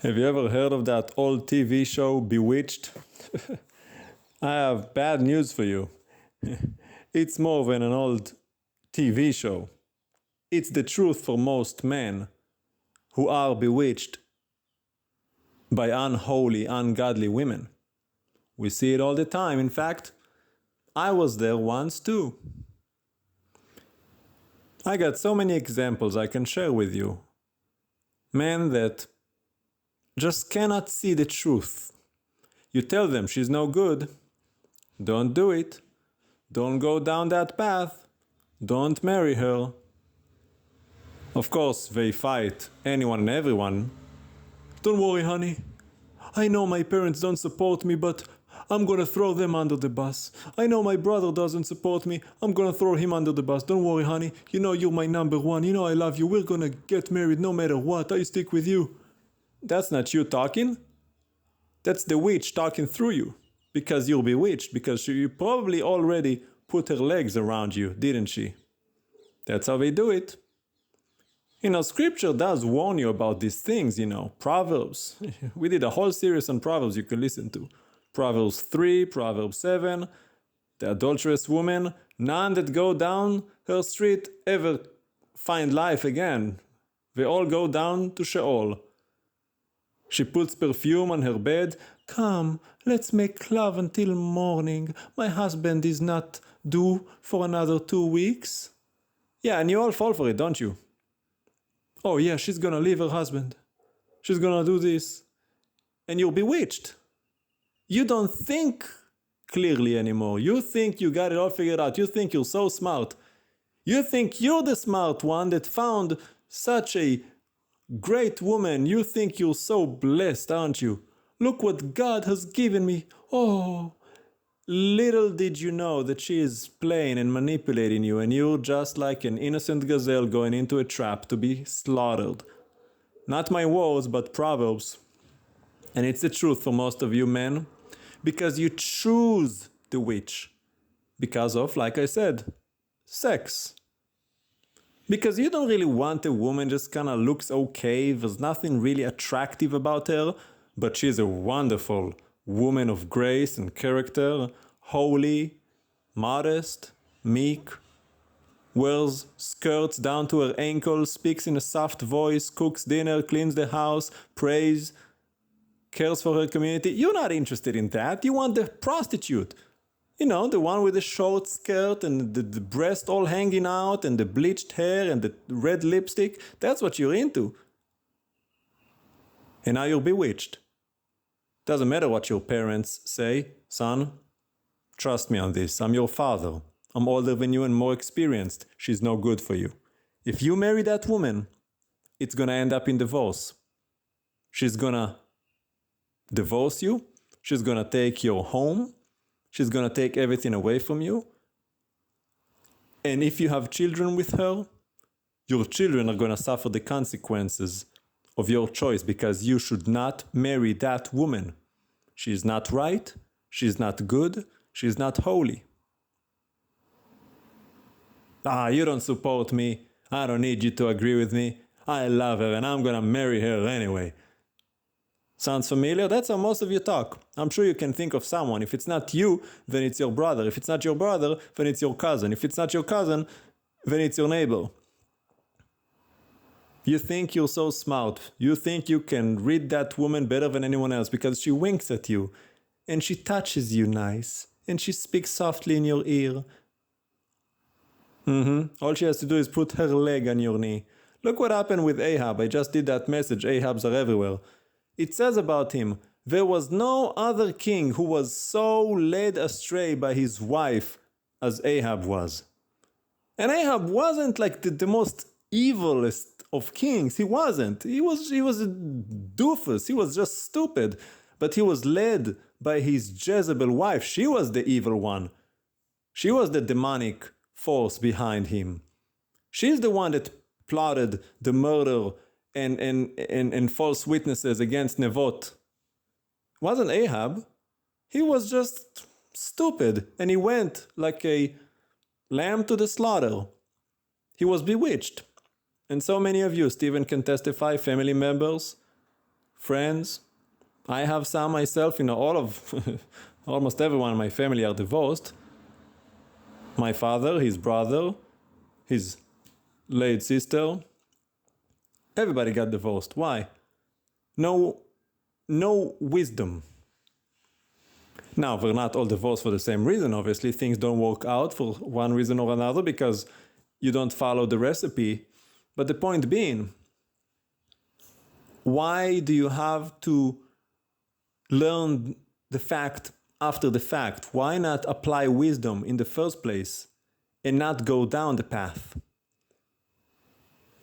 Have you ever heard of that old TV show, Bewitched? I have bad news for you. It's more than an old TV show. It's the truth for most men who are bewitched by unholy, ungodly women. We see it all the time. In fact, I was there once too. I got so many examples I can share with you. Men that just cannot see the truth. You tell them she's no good. Don't do it. Don't go down that path. Don't marry her. Of course, they fight anyone and everyone. Don't worry, honey. I know my parents don't support me, but I'm gonna throw them under the bus. I know my brother doesn't support me. I'm gonna throw him under the bus. Don't worry, honey. You know you're my number one. You know I love you. We're gonna get married no matter what. I stick with you. That's not you talking. That's the witch talking through you. Because you're bewitched. Because she probably already put her legs around you, didn't she? That's how they do it. Scripture does warn you about these things, Proverbs. We did a whole series on Proverbs you can listen to. Proverbs 3, Proverbs 7, the adulterous woman, none that go down her street ever find life again. They all go down to Sheol. She puts perfume on her bed. Come, let's make love until morning. My husband is not due for another 2 weeks. Yeah, and you all fall for it, don't you? Oh yeah, she's gonna leave her husband. She's gonna do this. And you're bewitched. You don't think clearly anymore. You think you got it all figured out. You think you're so smart. You think you're the smart one that found such a great woman. You think you're so blessed, aren't you? Look what God has given me. Oh, little did you know that she is playing and manipulating you, and you're just like an innocent gazelle going into a trap to be slaughtered. Not my words, but Proverbs. And it's the truth for most of you men, because you choose the witch. Because of, like I said, sex. Because you don't really want a woman just kind of looks okay, there's nothing really attractive about her, but she's a wonderful woman of grace and character, holy, modest, meek, wears skirts down to her ankles, speaks in a soft voice, cooks dinner, cleans the house, prays, cares for her community. You're not interested in that. You want the prostitute. The one with the short skirt and the breast all hanging out and the bleached hair and the red lipstick. That's what you're into. And now you're bewitched. Doesn't matter what your parents say. Son, trust me on this. I'm your father. I'm older than you and more experienced. She's no good for you. If you marry that woman, it's gonna end up in divorce. She's gonna divorce you. She's gonna take your home. She's gonna take everything away from you. And if you have children with her, your children are gonna suffer the consequences of your choice, because you should not marry that woman. She's not right, she's not good, she's not holy. You don't support me, I don't need you to agree with me, I love her and I'm gonna marry her anyway. Sounds familiar? That's how most of you talk. I'm sure you can think of someone. If it's not you, then it's your brother. If it's not your brother, then it's your cousin. If it's not your cousin, then it's your neighbor. You think you're so smart. You think you can read that woman better than anyone else because she winks at you and she touches you nice and she speaks softly in your ear. All she has to do is put her leg on your knee. Look what happened with Ahab. I just did that message. Ahabs are everywhere. It says about him, there was no other king who was so led astray by his wife as Ahab was. And Ahab wasn't like the most evilest of kings. He wasn't. He was a doofus. He was just stupid. But he was led by his Jezebel wife. She was the evil one. She was the demonic force behind him. She's the one that plotted the murder and false witnesses against Nevot. It wasn't Ahab. He was just stupid, and he went like a lamb to the slaughter. He was bewitched. And so many of you, Stephen can testify, family members, friends. I have some myself, all of, almost everyone in my family are divorced. My father, his brother, his late sister, everybody got divorced. Why? No wisdom. Now, we're not all divorced for the same reason, obviously. Things don't work out for one reason or another because you don't follow the recipe. But the point being, why do you have to learn the fact after the fact? Why not apply wisdom in the first place and not go down the path?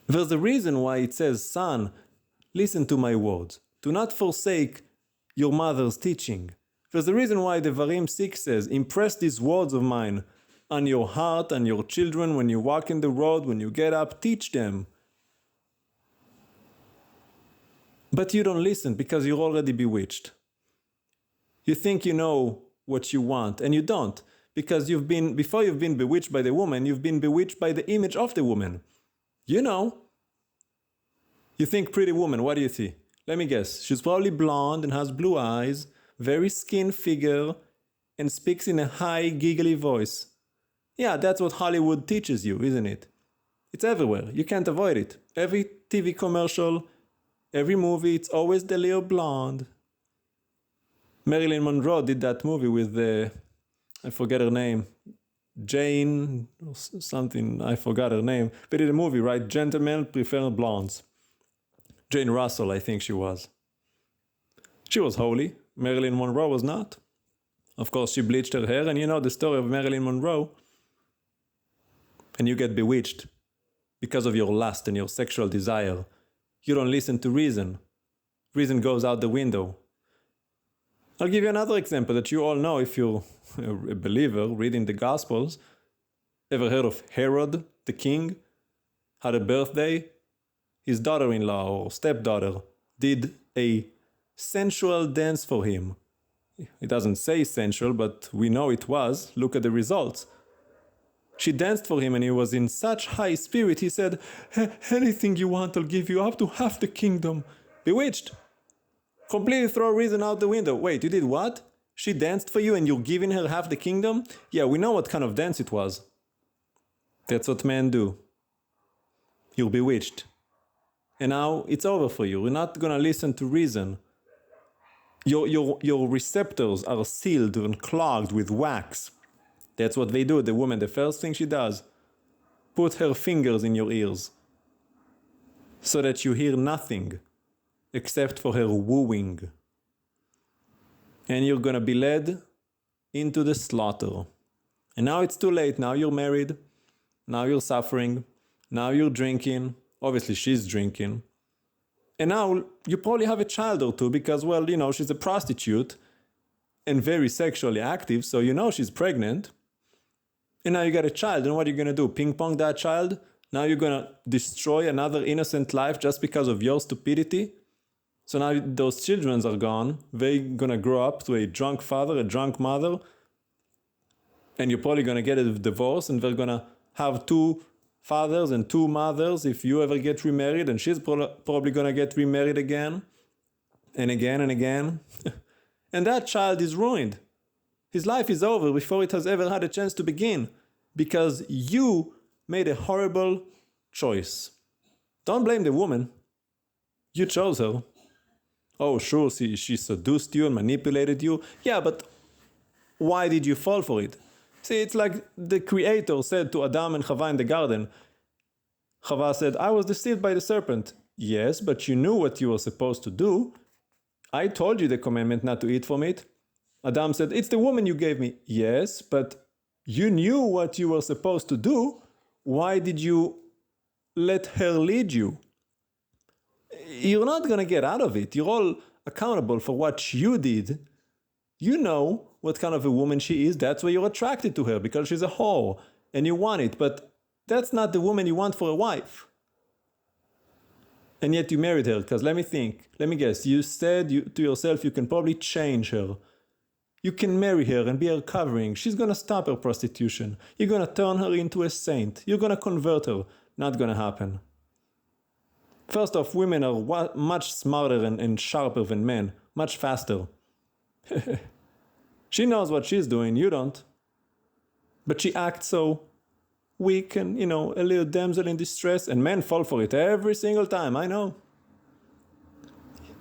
There's a reason why it says, son, listen to my words. Do not forsake your mother's teaching. There's a reason why Devarim 6 says, impress these words of mine on your heart, on your children, when you walk in the road, when you get up, teach them. But you don't listen because you're already bewitched. You think you know what you want, and you don't, because before you've been bewitched by the woman, you've been bewitched by the image of the woman. You know. You think pretty woman, what do you see? Let me guess. She's probably blonde and has blue eyes, very skin figure, and speaks in a high, giggly voice. Yeah, that's what Hollywood teaches you, isn't it? It's everywhere. You can't avoid it. Every TV commercial, every movie, it's always the little blonde. Marilyn Monroe did that movie with I forget her name, Jane or something, I forgot her name. They did a movie, right? Gentlemen prefer blondes. Jane Russell, I think she was. She was holy. Marilyn Monroe was not. Of course, she bleached her hair, and you know the story of Marilyn Monroe. And you get bewitched because of your lust and your sexual desire. You don't listen to reason. Reason goes out the window. I'll give you another example that you all know if you're a believer reading the Gospels. Ever heard of Herod, the king? Had a birthday. His daughter-in-law or stepdaughter did a sensual dance for him. It doesn't say sensual, but we know it was. Look at the results. She danced for him and he was in such high spirit, he said, anything you want, I'll give you up to half the kingdom. Bewitched. Completely throw reason out the window. Wait, you did what? She danced for you and you're giving her half the kingdom? Yeah, we know what kind of dance it was. That's what men do. You're bewitched. And now it's over for you. You're not going to listen to reason. Your receptors are sealed and clogged with wax. That's what they do. The woman, the first thing she does, put her fingers in your ears so that you hear nothing except for her wooing. And you're going to be led into the slaughter. And now it's too late. Now you're married. Now you're suffering. Now you're drinking. Obviously, she's drinking. And now you probably have a child or two because, well, you know, she's a prostitute and very sexually active, so you know she's pregnant. And now you got a child, and what are you going to do? Ping pong that child? Now you're going to destroy another innocent life just because of your stupidity? So now those children are gone. They're going to grow up to a drunk father, a drunk mother, and you're probably going to get a divorce, and they're going to have two fathers and two mothers if you ever get remarried, and she's probably going to get remarried again and again and again. And that child is ruined. His life is over before it has ever had a chance to begin because you made a horrible choice. Don't blame the woman. You chose her. Oh, sure, she seduced you and manipulated you. Yeah, but why did you fall for it? See, it's like the Creator said to Adam and Chava in the garden. Chava said, I was deceived by the serpent. Yes, but you knew what you were supposed to do. I told you the commandment not to eat from it. Adam said, it's the woman you gave me. Yes, but you knew what you were supposed to do. Why did you let her lead you? You're not going to get out of it. You're all accountable for what you did. You know what kind of a woman she is. That's why you're attracted to her, because she's a whore and you want it. But that's not the woman you want for a wife. And yet you married her, because let me guess, you said to yourself you can probably change her. You can marry her and be her covering. She's going to stop her prostitution. You're going to turn her into a saint. You're going to convert her. Not going to happen. First off, women are much smarter and sharper than men, much faster. She knows what she's doing, you don't. But she acts so weak and, a little damsel in distress, and men fall for it every single time, I know.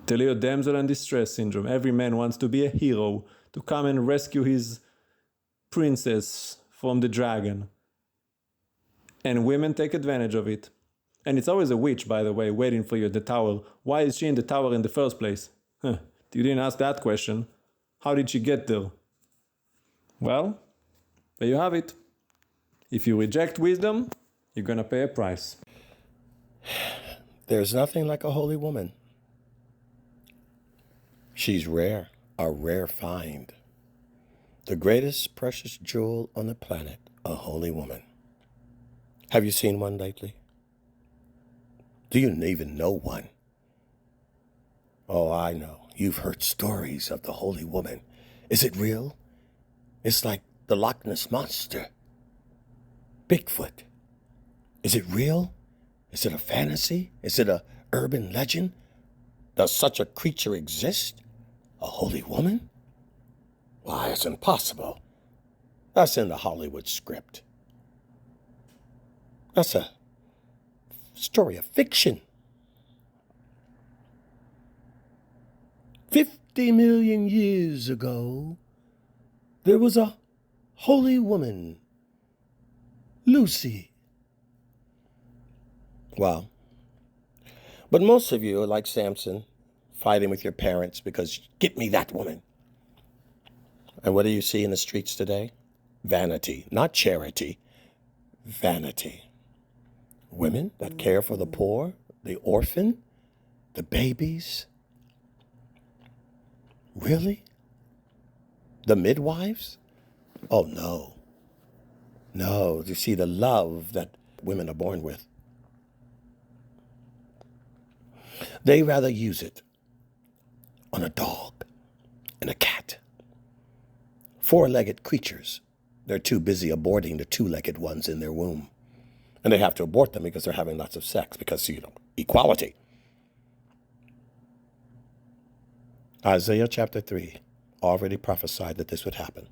The little damsel in distress syndrome. Every man wants to be a hero, to come and rescue his princess from the dragon. And women take advantage of it. And it's always a witch, by the way, waiting for you at the tower. Why is she in the tower in the first place? You didn't ask that question. How did she get there? Well, there you have it. If you reject wisdom, you're gonna pay a price. There's nothing like a holy woman. She's rare, a rare find. The greatest precious jewel on the planet, a holy woman. Have you seen one lately? Do you even know one? Oh, I know. You've heard stories of the holy woman. Is it real? It's like the Loch Ness Monster. Bigfoot. Is it real? Is it a fantasy? Is it an urban legend? Does such a creature exist? A holy woman? Why, it's impossible. That's in the Hollywood script. That's a story of fiction. 50 million years ago, there was a holy woman, Lucy. Wow. But most of you are like Samson, fighting with your parents because get me that woman. And what do you see in the streets today? Vanity, not charity, vanity. Women that care for the poor, the orphan, the babies. Really? The midwives? Oh, no. No, you see the love that women are born with. They rather use it on a dog and a cat. Four-legged creatures. They're too busy aborting the two-legged ones in their womb. And they have to abort them because they're having lots of sex because, equality. Isaiah chapter 3 already prophesied that this would happen.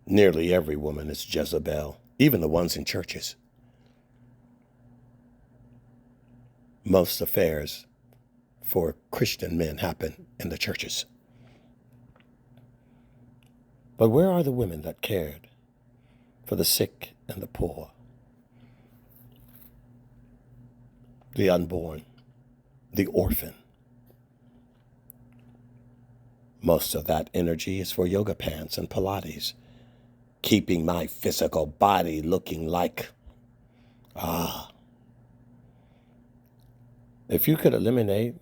Nearly every woman is Jezebel, even the ones in churches. Most affairs for Christian men happen in the churches. But where are the women that cared for the sick and the poor, the unborn, the orphan? Most of that energy is for yoga pants and Pilates, keeping my physical body looking like, If you could eliminate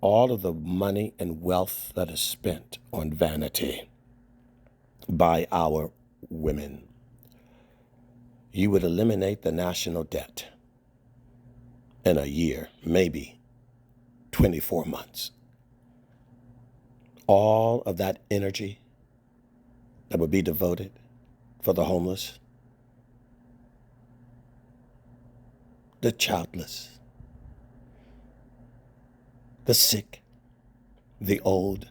all of the money and wealth that is spent on vanity by our women, you would eliminate the national debt in a year, maybe 24 months. All of that energy that would be devoted for the homeless, the childless, the sick, the old.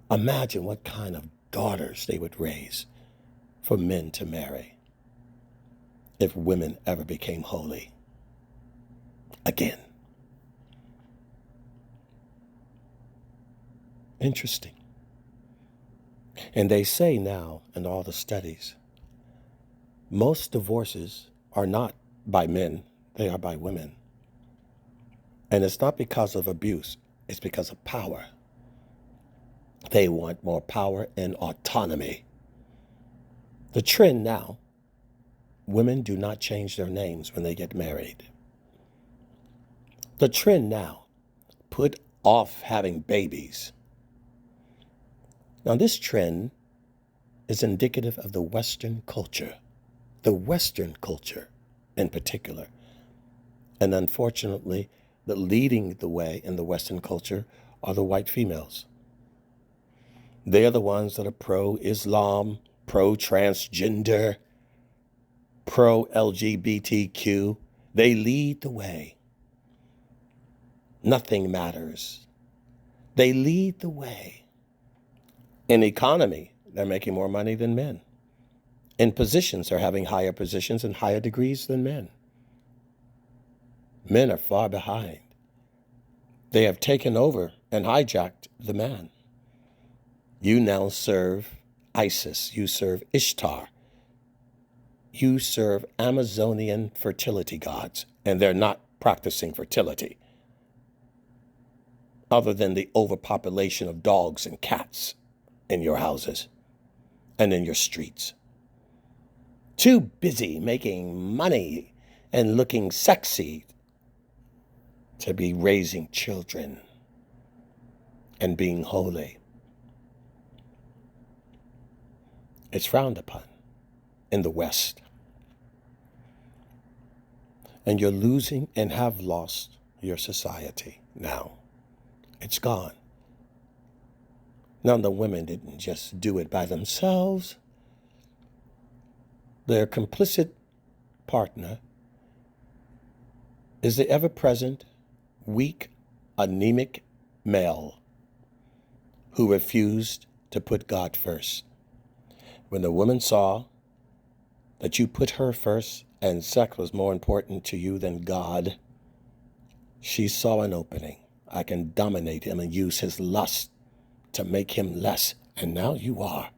Imagine what kind of daughters they would raise for men to marry if women ever became holy again. Interesting. And they say now in all the studies, most divorces are not by men, they are by women. And it's not because of abuse, it's because of power. They want more power and autonomy. The trend now, women do not change their names when they get married. The trend now, put off having babies. Now this trend is indicative of the Western culture in particular. And unfortunately, the leading the way in the Western culture are the white females. They are the ones that are pro-Islam, pro-transgender, pro-LGBTQ. They lead the way. Nothing matters. They lead the way. In economy, they're making more money than men. In positions, they're having higher positions and higher degrees than men. Men are far behind. They have taken over and hijacked the man. You now serve Isis. You serve Ishtar. You serve Amazonian fertility gods, and they're not practicing fertility other than the overpopulation of dogs and cats in your houses and in your streets. Too busy making money and looking sexy to be raising children and being holy. It's frowned upon in the West. And you're losing and have lost your society now. It's gone. Now, the women didn't just do it by themselves. Their complicit partner is the ever-present, weak, anemic male who refused to put God first. When the woman saw that you put her first and sex was more important to you than God, she saw an opening. I can dominate him and use his lust to make him less. And now you are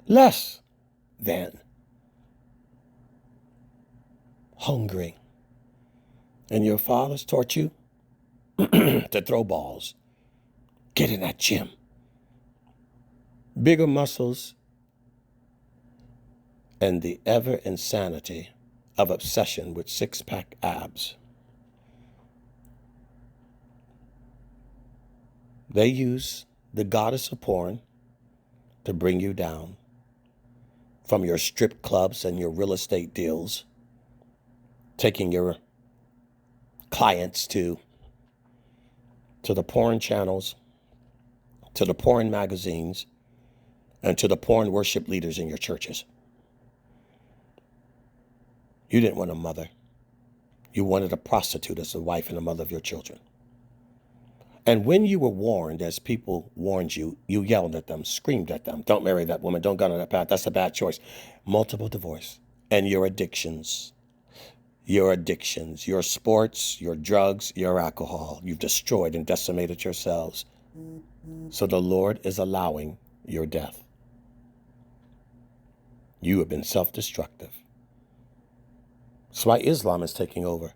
less than hungering. And your fathers taught you to throw balls. Get in that gym. Bigger muscles and the ever insanity of obsession with six-pack abs. They use the goddess of porn to bring you down from your strip clubs and your real estate deals, taking your clients to the porn channels, to the porn magazines, and to the porn worship leaders in your churches. You didn't want a mother. You wanted a prostitute as the wife and the mother of your children. And when you were warned, as people warned you, you yelled at them, screamed at them, don't marry that woman, don't go on that path, that's a bad choice. Multiple divorce. And your addictions, your sports, your drugs, your alcohol, you've destroyed and decimated yourselves. So the Lord is allowing your death. You have been self-destructive. That's why Islam is taking over.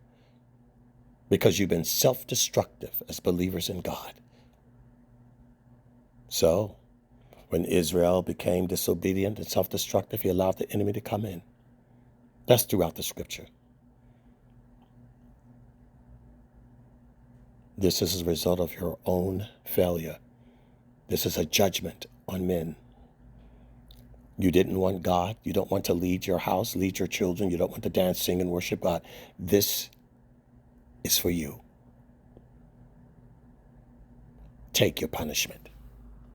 Because you've been self-destructive as believers in God. So, when Israel became disobedient and self-destructive, he allowed the enemy to come in. That's throughout the scripture. This is a result of your own failure. This is a judgment on men. You didn't want God. You don't want to lead your house, lead your children. You don't want to dance, sing, and worship God. This is for you. Take your punishment.